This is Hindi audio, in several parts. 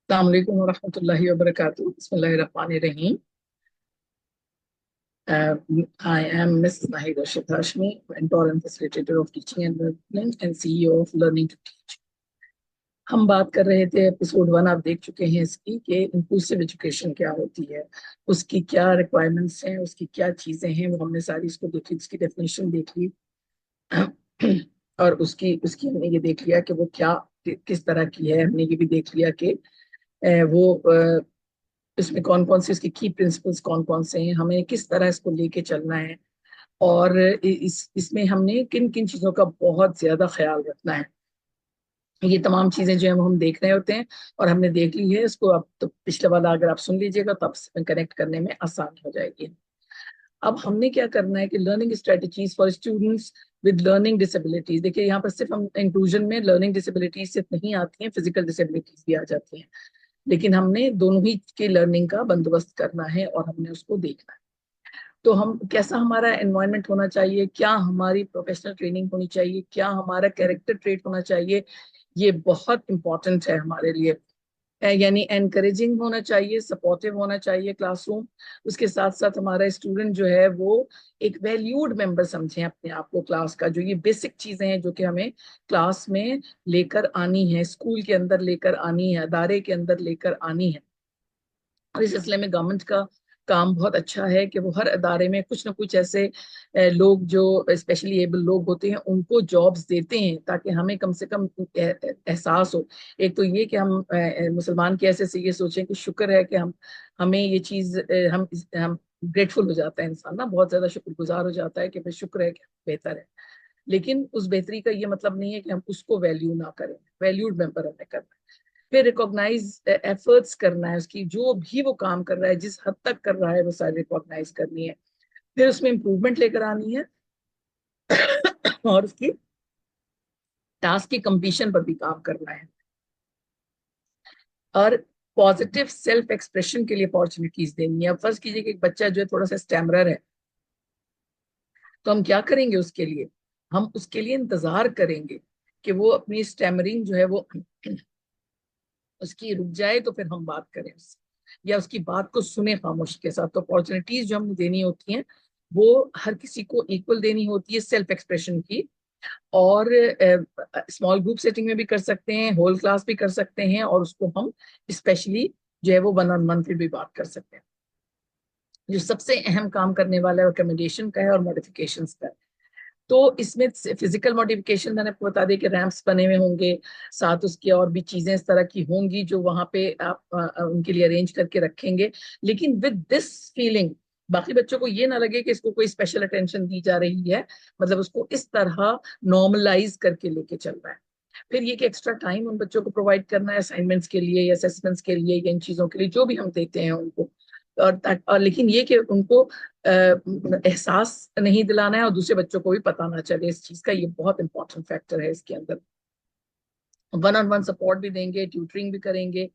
अस्सलाम वालेकुम वरहमतुल्लाहि वबरकातुहू। बिस्मिल्लाहिर्रहमानिर्रहीम। I am Ms. Nahid Rashid Hashmi, mentor and facilitator of teaching and learning and CEO of Learning to Teach। हम बात कर रहे थे, एपिसोड 1 आप देख चुके हैं इसकी, कि इंक्लूसिव एजुकेशन क्या होती है, उसकी क्या रिक्वायरमेंट्स हैं, उसकी क्या चीजें हैं, वो हमने सारी इसको देखी, उसकी डेफिनेशन देख ली। और उसकी उसकी हमने ये देख लिया कि वो क्या किस तरह की है। हमने ये भी देख लिया कि वो इसमें कौन कौन से इसके की प्रिंसिपल्स कौन कौन से हैं, हमें किस तरह इसको लेके चलना है, और इसमें हमने किन किन चीजों का बहुत ज्यादा ख्याल रखना है। ये तमाम चीजें जो है वो हम देख रहे होते हैं और हमने देख ली है इसको। अब तो पिछले वाला अगर आप सुन लीजिएगा तो आप कनेक्ट करने में आसानी हो जाएगी। अब हमने क्या करना है कि learning strategies for students with learning disabilities. देखिए, यहाँ पर सिर्फ हम इंक्लूजन में लर्निंग डिसेबिलिटीज सिर्फ नहीं आती हैं, फिजिकल डिसेबिलिटीज भी आ जाती हैं, लेकिन हमने दोनों ही की लर्निंग का बंदोबस्त करना है और हमने उसको देखना है। तो हम कैसा हमारा एनवायरनमेंट होना चाहिए, क्या हमारी प्रोफेशनल ट्रेनिंग होनी चाहिए, क्या हमारा कैरेक्टर ट्रेट होना चाहिए, ये बहुत इंपॉर्टेंट है हमारे लिए। यानी एनकरेजिंग होना चाहिए, सपोर्टिव होना चाहिए क्लासरूम। उसके साथ साथ हमारा स्टूडेंट जो है वो एक वैल्यूड मेंबर समझें अपने आप को क्लास का। जो ये बेसिक चीजें हैं जो कि हमें क्लास में लेकर आनी है, स्कूल के अंदर लेकर आनी है, अदारे के अंदर लेकर आनी है। और इस सिलसिले में गवर्नमेंट का काम बहुत अच्छा है कि वो हर अदारे में कुछ ना कुछ ऐसे लोग जो स्पेशली एबल लोग होते हैं उनको जॉब्स देते हैं, ताकि हमें कम से कम एहसास हो। एक तो ये कि हम मुसलमान की ऐसे से ये सोचें कि शुक्र है कि हम हमें ये चीज हम ग्रेटफुल हो जाता है इंसान ना, बहुत ज्यादा शुक्रगुजार हो जाता है कि भाई शुक्र है कि बेहतर है। लेकिन उस बेहतरी का ये मतलब नहीं है कि हम उसको वैल्यू ना करें। वैल्यूड मेंबर हमें करना है। फिर रिकॉग्नाइज एफर्ट्स करना है उसकी, जो भी वो काम कर रहा है जिस हद तक कर रहा है वो सारी रिकॉग्नाइज करनी है। फिर उसमें इंप्रूवमेंट लेकर आनी है और उसकी टास्क की कंप्लीशन पर भी काम करना है। और पॉजिटिव सेल्फ एक्सप्रेशन के लिए अपॉर्चुनिटीज देनी है। अब फर्ज कीजिए कि एक बच्चा जो है थोड़ा सा स्टैमरर है, तो हम क्या करेंगे उसके लिए? हम उसके लिए इंतजार करेंगे कि वो अपनी स्टैमरिंग जो है वो उसकी रुक जाए, तो फिर हम बात करें उससे, या उसकी बात को सुने खामोशी के साथ। तो अपॉर्चुनिटीज जो हमें देनी होती हैं वो हर किसी को इक्वल देनी होती है सेल्फ एक्सप्रेशन की। और स्मॉल ग्रुप सेटिंग में भी कर सकते हैं, होल क्लास भी कर सकते हैं, और उसको हम स्पेशली जो है वो वन ऑन वन फिर भी बात कर सकते हैं। जो सबसे अहम काम करने वाला है रिकमेंडेशन का है और मॉडिफिकेशन का है। तो इसमें फिजिकल मॉडिफिकेशन मैंने आपको बता दिया कि रैंप्स बने हुए होंगे, साथ उसकी और भी चीजें इस तरह की होंगी जो वहां पे आप उनके लिए अरेंज करके रखेंगे। लेकिन विद दिस फीलिंग बाकी बच्चों को ये ना लगे कि इसको कोई स्पेशल अटेंशन दी जा रही है, मतलब उसको इस तरह नॉर्मलाइज करके लेके चल रहा है। फिर ये कि एक्स्ट्रा टाइम उन बच्चों को प्रोवाइड करना है असाइनमेंट्स के लिए या असेसमेंट्स के लिए या इन चीजों के लिए जो भी हम देते हैं उनको। और लेकिन ये कि उनको एहसास नहीं दिलाना है और दूसरे बच्चों को भी पता ना चले इस चीज का। ये बहुत इंपॉर्टेंट फैक्टर है इसके अंदर। वन ऑन वन सपोर्ट भी देंगे, ट्यूटरिंग भी करेंगे।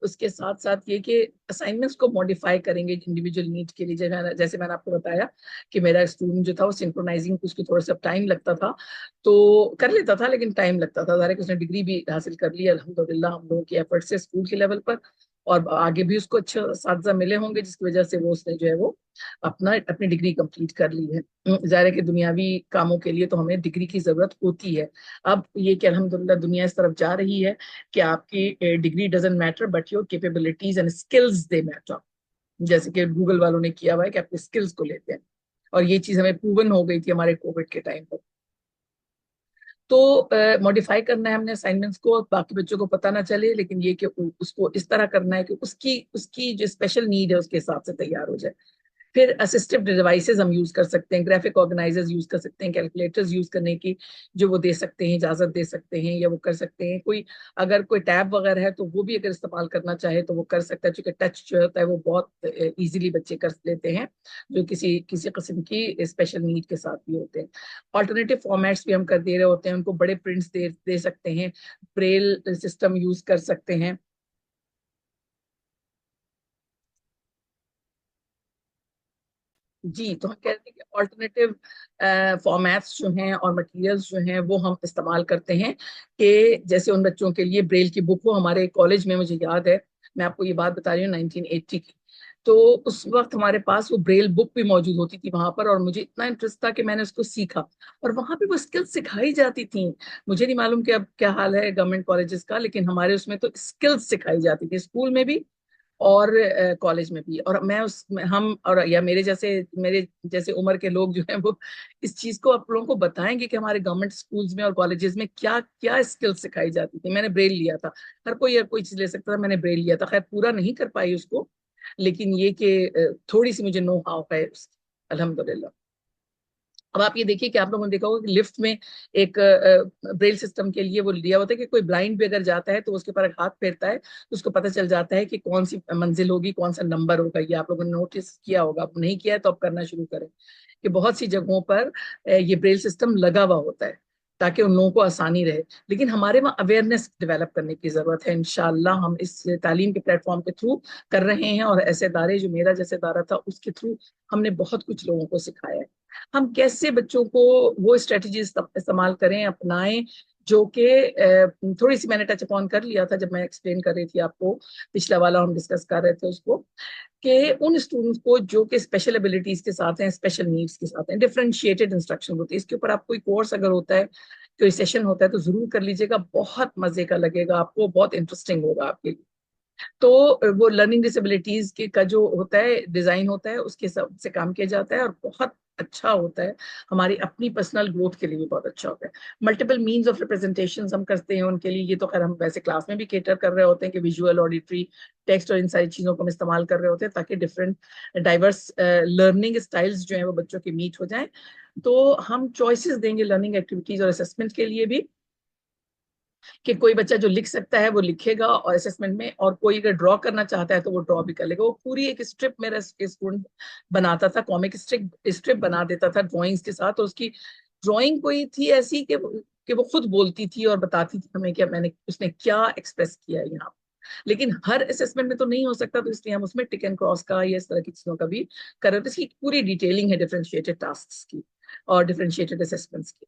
उसके साथ साथ ये कि असाइनमेंट्स को मॉडिफाई करेंगे इंडिविजुअल नीड के लिए। जैसे मैंने आपको बताया कि मेरा स्टूडेंट जो था वो सिंक्रोनाइजिंग उसको थोड़ा सा टाइम लगता था, तो कर लेता था लेकिन टाइम लगता था। ज़ाहिर है कि उसने डिग्री भी हासिल कर ली अल्हम्दुलिल्लाह हम लोगों की एफर्ट से स्कूल के लेवल पर। और आगे भी उसको अच्छे असातिज़ा मिले होंगे जिसकी वजह से वो उसने जो है वो अपनी डिग्री कंप्लीट कर ली है। ज़ाहिर है कि दुनियावी कामों के लिए तो हमें डिग्री की जरूरत होती है। अब ये कि अल्हम्दुलिल्लाह दुनिया इस तरफ जा रही है कि आपकी degree doesn't matter but your capabilities and skills they matter. जैसे कि गूगल वालों ने किया हुआ है कि आपके स्किल्स को लेते हैं, और ये चीज हमें प्रूवन हो गई थी हमारे कोविड के टाइम पर। तो मॉडिफाई करना है हमने असाइनमेंट्स को, बाकी बच्चों को पता ना चले, लेकिन ये कि उसको इस तरह करना है कि उसकी उसकी जो स्पेशल नीड है उसके हिसाब से तैयार हो जाए। फिर असिस्टिव डिवाइसेस हम यूज कर सकते हैं, ग्राफिक ऑर्गेनाइजर्स यूज कर सकते हैं, कैलकुलेटर्स यूज करने की जो वो दे सकते हैं, इजाजत दे सकते हैं, या वो कर सकते हैं। कोई अगर कोई टैब वगैरह है तो वो भी अगर इस्तेमाल करना चाहे तो वो कर सकता है, क्योंकि टच जो होता है वो बहुत इजीली बच्चे कर लेते हैं जो किसी किसी किस्म की स्पेशल नीड के साथ भी होते हैं। ऑल्टरनेटिव फॉर्मेट्स भी हम कर दे रहे होते हैं उनको, बड़े प्रिंट्स दे सकते हैं, ब्रेल सिस्टम यूज कर सकते हैं। जी, तो हम कहते हैं कि ऑल्टरनेटिव फॉर्मेट्स जो हैं और मटेरियल्स जो हैं वो हम इस्तेमाल करते हैं। कि जैसे उन बच्चों के लिए ब्रेल की बुक हो, हमारे कॉलेज में मुझे याद है मैं आपको ये बात बता रही हूँ 1980 की। तो उस वक्त हमारे पास वो ब्रेल बुक भी मौजूद होती थी वहां पर, और मुझे इतना इंटरेस्ट था कि मैंने उसको सीखा, और वहां पे वो स्किल्स सिखाई जाती थी। मुझे नहीं मालूम कि अब क्या हाल है गवर्नमेंट कॉलेजेस का, लेकिन हमारे उसमें तो स्किल्स सिखाई जाती थी, स्कूल में भी और कॉलेज में भी। और मैं उस हम और या मेरे जैसे उम्र के लोग जो हैं वो इस चीज को आप लोगों को बताएंगे कि हमारे गवर्नमेंट स्कूल्स में और कॉलेजेस में क्या क्या स्किल सिखाई जाती थी। मैंने ब्रेल लिया था, हर कोई चीज ले सकता था, मैंने ब्रेल लिया था, खैर पूरा नहीं कर पाई उसको, लेकिन ये कि थोड़ी सी मुझे नो हाउ है उसकी, अल्हम्दुलिल्लाह। अब आप ये देखिए कि आप लोगों ने देखा होगा कि लिफ्ट में एक ब्रेल सिस्टम के लिए वो लिया होता है कि कोई ब्लाइंड भी अगर जाता है तो उसके ऊपर हाथ फेरता है तो उसको पता चल जाता है कि कौन सी मंजिल होगी, कौन सा नंबर होगा। ये आप लोगों ने नोटिस किया होगा, अब नहीं किया है तो अब करना शुरू करें कि बहुत सी जगहों पर ये ब्रेल सिस्टम लगा हुआ होता है ताकि उन लोगों को आसानी रहे। लेकिन हमारे वहाँ अवेयरनेस डेवलप करने की जरूरत है। इंशाल्लाह हम इस तालीम के प्लेटफॉर्म के थ्रू कर रहे हैं, और ऐसे इदारे जो मेरा जैसे इदारा था उसके थ्रू हमने बहुत कुछ लोगों को सिखाया है। हम कैसे बच्चों को वो स्ट्रेटजी इस्तेमाल करें, अपनाएं, जो कि थोड़ी सी मैंने टच अपॉन कर लिया था जब मैं एक्सप्लेन कर रही थी आपको, पिछला वाला हम डिस्कस कर रहे थे उसको, कि उन स्टूडेंट्स को जो कि स्पेशल एबिलिटीज के साथ हैं, स्पेशल नीड्स के साथ हैं, डिफरेंशिएटेड इंस्ट्रक्शन होती है। इसके ऊपर आप कोई कोर्स अगर होता है, कोई सेशन होता है तो जरूर कर लीजिएगा, बहुत मजे का लगेगा आपको, बहुत इंटरेस्टिंग होगा आपके लिए। तो वो लर्निंग डिसेबिलिटीज के का जो होता है डिजाइन होता है उसके हिसाब से काम किया जाता है, और बहुत अच्छा होता है, हमारी अपनी पर्सनल ग्रोथ के लिए भी बहुत अच्छा होता है। मल्टीपल मीन्स ऑफ रिप्रेजेंटेशन हम करते हैं उनके लिए, ये तो खैर हम वैसे क्लास में भी केटर कर रहे होते हैं कि विजुअल, ऑडिटरी, टेक्स्ट और इन सारी चीजों को हम इस्तेमाल कर रहे होते हैं ताकि डिफरेंट डाइवर्स लर्निंग स्टाइल्स जो है वो बच्चों के मीट हो जाएं। तो हम चॉइसेस देंगे लर्निंग एक्टिविटीज और असेसमेंट के लिए भी, कि कोई बच्चा जो लिख सकता है वो लिखेगा और असेसमेंट में, और कोई अगर ड्रॉ करना चाहता है तो वो ड्रॉ भी कर लेगा। वो पूरी एक स्ट्रिप मेरा स्टूडेंट बनाता था, कॉमिक स्ट्रिप बना देता था ड्राइंग्स के साथ, और उसकी ड्राइंग कोई थी ऐसी कि वो खुद बोलती थी और बताती थी हमें कि मैंने उसने क्या एक्सप्रेस किया है यहाँ। लेकिन हर असेसमेंट में तो नहीं हो सकता, तो इसलिए हम उसमें टिक एंड क्रॉस का या इस तरह की चीजों का भी कर रहे थे। इसकी पूरी डिटेलिंग है डिफरेंशिएटेड टास्क की और डिफरेंशिएटेड असेसमेंट्स की।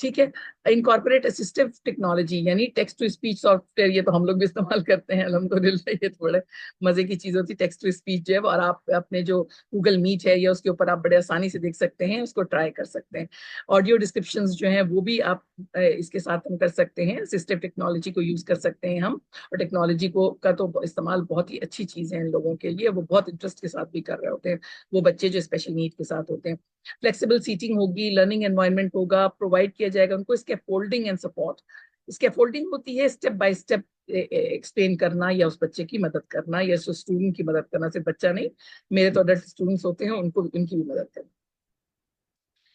ठीक है। इनकॉर्पोरेट असिस्टिव टेक्नोलॉजी यानी टेक्स्ट टू स्पीच सॉफ्टवेयर, ये तो हम लोग भी इस्तेमाल करते हैं अल्हम्दुलिल्लाह। ये तो बड़े मजे की चीज होती है टेक्स्ट टू स्पीच जो है, और आप अपने जो गूगल मीट है या उसके ऊपर आप बड़े आसानी से देख सकते हैं, उसको ट्राई कर सकते हैं। ऑडियो डिस्क्रिप्शंस जो है वो भी आप इसके साथ हम कर सकते हैं, असिस्टिव टेक्नोलॉजी को यूज कर सकते हैं हम। और टेक्नोलॉजी को का तो इस्तेमाल बहुत ही अच्छी चीज है इन लोगों के लिए, वो बहुत इंटरेस्ट के साथ भी कर रहे होते हैं, वो बच्चे जो स्पेशल नीड के साथ होते हैं। फ्लेक्सिबल सीटिंग होगी, लर्निंग एनवायरनमेंट होगा, प्रोवाइड किया जाएगा उनको स्कैफोल्डिंग एंड सपोर्ट। स्कैफोल्डिंग होती है स्टेप बाय स्टेप एक्सप्लेन करना, या उस बच्चे की मदद करना, या उस स्टूडेंट की मदद करना, सिर्फ बच्चा नहीं, मेरे तो अडल्ट स्टूडेंट्स होते हैं, उनको उनकी भी मदद करना।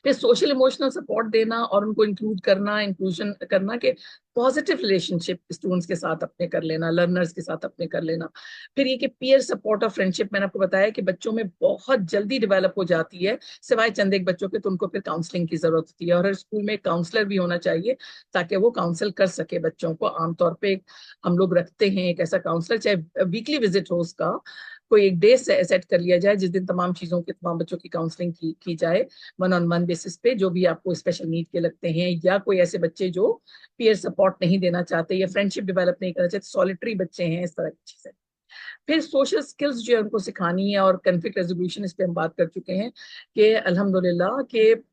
फिर सोशल इमोशनल सपोर्ट देना और उनको इंक्लूड करना, इंक्लूजन करना, के पॉजिटिव रिलेशनशिप स्टूडेंट्स के साथ अपने कर लेना, लर्नर्स के साथ अपने कर लेना। फिर ये कि पीयर सपोर्ट और फ्रेंडशिप, मैंने आपको बताया कि बच्चों में बहुत जल्दी डेवलप हो जाती है, सिवाय चंद एक बच्चों के, तो उनको फिर काउंसलिंग की जरूरत होती है, और हर स्कूल में एक काउंसलर भी होना चाहिए ताकि वो काउंसल कर सके बच्चों को। आमतौर पर हम लोग रखते हैं एक ऐसा काउंसलर, चाहे वीकली विजिट हो उसका, कोई एक डे सेट कर लिया जाए जिस दिन तमाम चीजों की, तमाम बच्चों की काउंसलिंग की जाए, वन ऑन वन बेसिस पे, जो भी आपको स्पेशल नीड के लगते हैं, या कोई ऐसे बच्चे जो पीयर सपोर्ट नहीं देना चाहते या फ्रेंडशिप डेवलप नहीं करना चाहते, सॉलिटरी बच्चे हैं, इस तरह की चीजें। फिर सोशल स्किल्स जो है उनको सिखानी है, और कन्फ्लिक्ट रेजोल्यूशन, इस पे हम बात कर चुके हैं कि अल्हम्दुलिल्लाह कि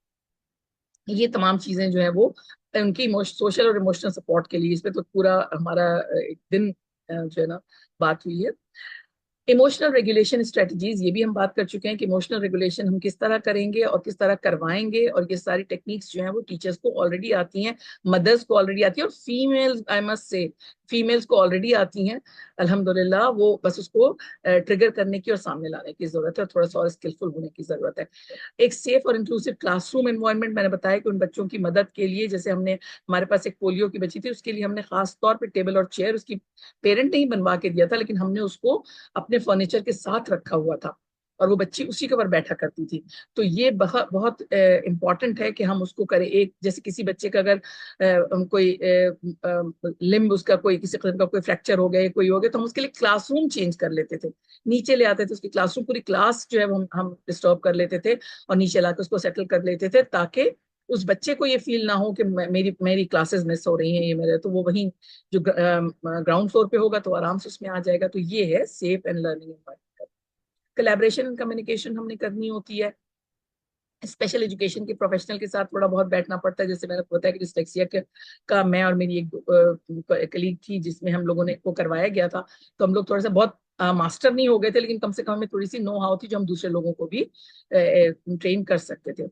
ये तमाम चीजें जो है वो उनकी सोशल और इमोशनल सपोर्ट के लिए, इस पे तो पूरा हमारा एक दिन जो है ना बात हुई है। इमोशनल रेगुलेशन स्ट्रेटजीज, ये भी हम बात कर चुके हैं कि इमोशनल रेगुलेशन हम किस तरह करेंगे और किस तरह करवाएंगे, और ये सारी टेक्निक्स जो हैं वो टीचर्स को ऑलरेडी आती हैं, मदर्स को ऑलरेडी आती है, और females, I must say, females को ऑलरेडी आती हैं अल्हम्दुलिल्लाह। वो बस उसको ट्रिगर करने की और सामने लाने की जरूरत है, और थोड़ा सा और स्किलफुल होने की जरूरत है। एक सेफ और इंक्लूसिव क्लासरूम एनवायरनमेंट, मैंने बताया कि उन बच्चों की मदद के लिए, जैसे हमने, हमारे पास एक पोलियो की बच्ची थी, उसके लिए हमने खास तौर पे टेबल और चेयर उसकी पेरेंट ने ही बनवा के दिया था, लेकिन हमने उसको अपने फर्नीचर के साथ रखा हुआ था, और वो बच्ची उसी के ऊपर बैठा करती थी। तो ये बहुत बहुत इंपॉर्टेंट है कि हम उसको करें। एक जैसे किसी बच्चे का अगर कोई लिम्ब, उसका कोई किसी किस्म का कोई फ्रैक्चर हो गया, कोई हो गया, तो हम उसके लिए क्लासरूम चेंज कर लेते थे, नीचे ले आते थे उसकी क्लासरूम, पूरी क्लास जो है वो हम डिस्टर्ब कर लेते थे और नीचे लाकर उसको सेटल कर लेते थे, ताकि उस बच्चे को ये फील ना हो कि मेरी मेरी क्लासेस मिस हो रही हैं, ये मेरे, तो वो वहीं जो ग्राउंड फ्लोर पे होगा तो आराम से उसमें आ जाएगा। तो ये है safe and learning environment. Collaboration and communication हमने करनी होती है। स्पेशल एजुकेशन के प्रोफेशनल के साथ थोड़ा बहुत बैठना पड़ता है। जैसे मैंने बताया कि डिस्लेक्सिया का मैं और मेरी एक कलीग थी जिसमें हम लोगों ने को करवाया गया था, तो हम लोग थोड़ा सा बहुत मास्टर नहीं हो गए थे, लेकिन कम से कम हमें थोड़ी सी नो हाउ थी जो हम दूसरे लोगों को भी ट्रेन कर सकते थे।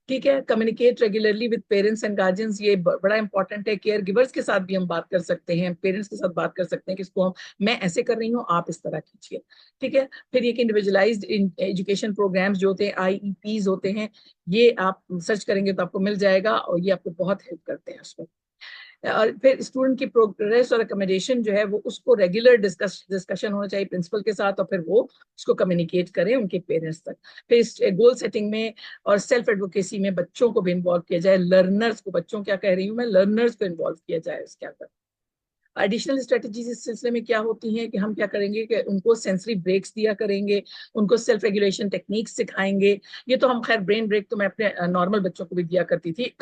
ठीक है, communicate regularly with parents and guardians, ये बड़ा इंपॉर्टेंट है। केयर गिवर्स के साथ भी हम बात कर सकते हैं, पेरेंट्स के साथ बात कर सकते हैं कि इसको हम, मैं ऐसे कर रही हूँ, आप इस तरह कीजिए। ठीक है, फिर ये कि इंडिविजुअलाइज्ड एजुकेशन प्रोग्राम्स जो होते हैं, आईईपीज होते हैं, ये आप सर्च करेंगे तो आपको मिल जाएगा और ये आपको बहुत हेल्प करते हैं उसमें। और फिर स्टूडेंट की प्रोग्रेस और अकोमोडेशन जो है वो उसको रेगुलर डिस्कशन होना चाहिए प्रिंसिपल के साथ, और फिर वो उसको कम्युनिकेट करें उनके पेरेंट्स तक। फिर इस गोल सेटिंग में और सेल्फ एडवोकेसी में बच्चों को भी इन्वॉल्व किया जाए, लर्नर्स को, बच्चों क्या कह रही हूँ मैं, लर्नर्स को इन्वॉल्व किया जाए उसके अंदर। एडिशनल स्ट्रेटजीज इस सिलसिले में क्या होती हैं कि हम क्या करेंगे कि उनको सेंसरी ब्रेक्स दिया करेंगे, उनको सेल्फ रेगुलेशन टेक्निक्स सिखाएंगे। ये तो हम खैर ब्रेन ब्रेक तो मैं अपने नॉर्मल बच्चों को भी दिया करती थी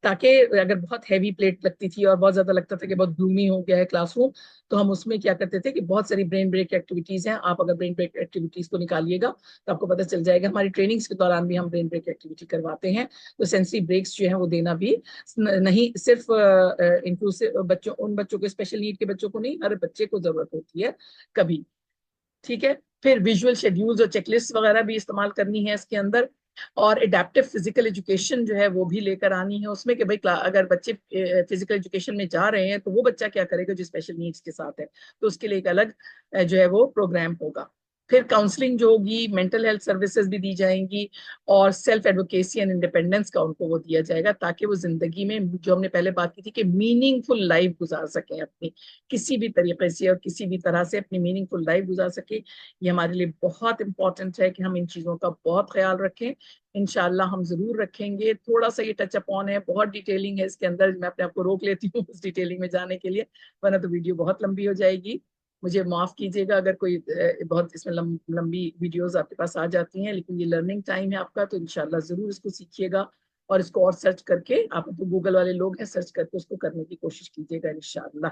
ताकि अगर बहुत हैवी प्लेट लगती थी और बहुत ज्यादा लगता था कि बहुत ग्लूमी हो गया है क्लासरूम, तो हम उसमें क्या करते थे कि बहुत सारी ब्रेन ब्रेक एक्टिविटीज हैं, आप अगर ब्रेन ब्रेक एक्टिविटीज को निकालिएगा तो आपको पता चल जाएगा। हमारी ट्रेनिंग्स के दौरान भी हम ब्रेन ब्रेक एक्टिविटी करवाते हैं। तो सेंसरी ब्रेक्स जो है वो देना भी नहीं सिर्फ इंक्लूसिव बच्चों, उन बच्चों को, स्पेशल नीड के बच्चों को नहीं, हर बच्चे को जरूरत होती है कभी। ठीक है, फिर विजुअल शेड्यूल्स और चेकलिस्ट वगैरह भी इस्तेमाल करनी है इसके अंदर। और एडेप्टिव फिजिकल एजुकेशन जो है वो भी लेकर आनी है उसमें कि भाई अगर बच्चे फिजिकल एजुकेशन में जा रहे हैं तो वो बच्चा क्या करेगा जो स्पेशल नीड्स के साथ है, तो उसके लिए एक अलग जो है वो प्रोग्राम होगा। फिर काउंसलिंग जो होगी, मेंटल हेल्थ सर्विसेज भी दी जाएंगी, और सेल्फ एडवोकेसी एंड इंडिपेंडेंस का उनको वो दिया जाएगा ताकि वो जिंदगी में, जो हमने पहले बात की थी कि मीनिंगफुल लाइफ गुजार सकें अपनी, किसी भी तरीके से और किसी भी तरह से अपनी मीनिंगफुल लाइफ गुजार सके। ये हमारे लिए बहुत इंपॉर्टेंट है कि हम इन चीजों का बहुत ख्याल रखें। इंशाल्लाह हम जरूर रखेंगे। थोड़ा सा ये टच अप ऑन है, बहुत डिटेलिंग है इसके अंदर, मैं अपने आप को रोक लेती हूँ उस डिटेलिंग में जाने के लिए, वरना तो वीडियो बहुत लंबी हो जाएगी। मुझे माफ कीजिएगा अगर कोई बहुत इसमें लंबी वीडियोस आपके पास आ जाती हैं, लेकिन ये लर्निंग टाइम है आपका, तो इंशाल्लाह जरूर इसको सीखिएगा और इसको और सर्च करके, आप तो गूगल वाले लोग हैं, सर्च करके उसको करने की कोशिश कीजिएगा इंशाल्लाह।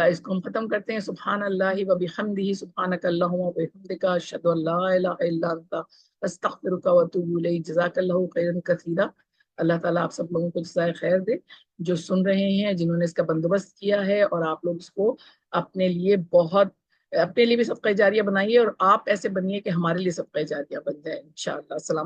इसको हम खत्म करते हैं। सुभान अल्लाह व बिहम्दिही, सुभानक अल्लाहुम्मा व बिहम्दिका, अशहदु अल्ला इलाहा इल्ला अंता, अस्तगफिरुका व अतूबु इलैक। जज़ाकल्लाहु खैरन कसीरा। अल्लाह ताला आप सब लोगों को जज़ाए खैर दे, जो सुन रहे हैं, जिन्होंने इसका बंदोबस्त किया है, और आप लोग इसको अपने लिए बहुत, अपने लिए भी सदका जारिया बनाइए और आप ऐसे बनिए कि हमारे लिए सदका जारिया बन जाए इंशाअल्लाह। सलाम।